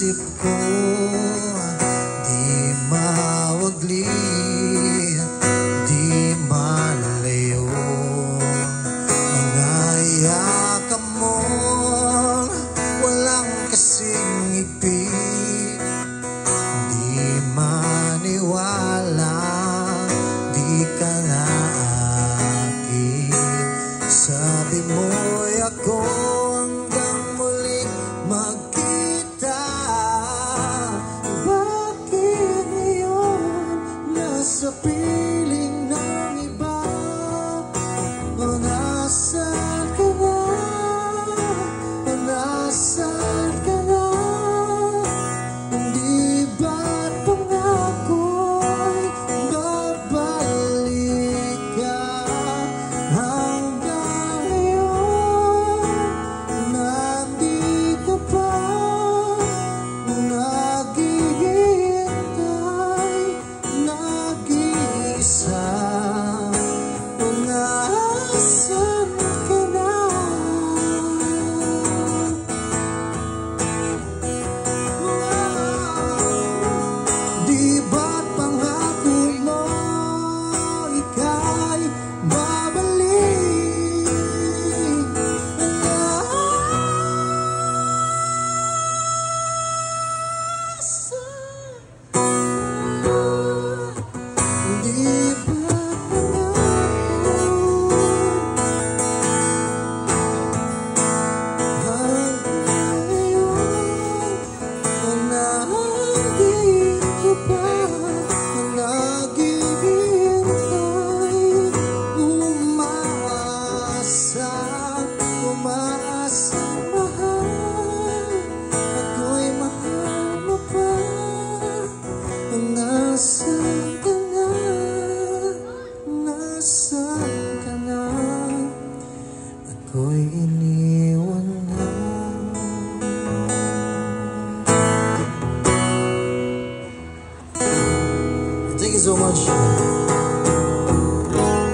isip ko di mawagli, di malayo. Mga yakap mo walang kasing ibig, di maniwala, di ka na akin. Sabi mo'y ako hanggang muling magkita. Bakit ngayon nasa piling ng iba? O nasaan ka na? O nasaan ka na? Hindi ba't pangako'y babalik ka? Hanggang ngayon nandito pa, naghihintay, nag-iisa. O nasaan ka na? Di ba't pangako mo ika'y babalik? Di ba't nasaan ka na? Nasaan ka na? Ako'y iniwan na. Thank you so much.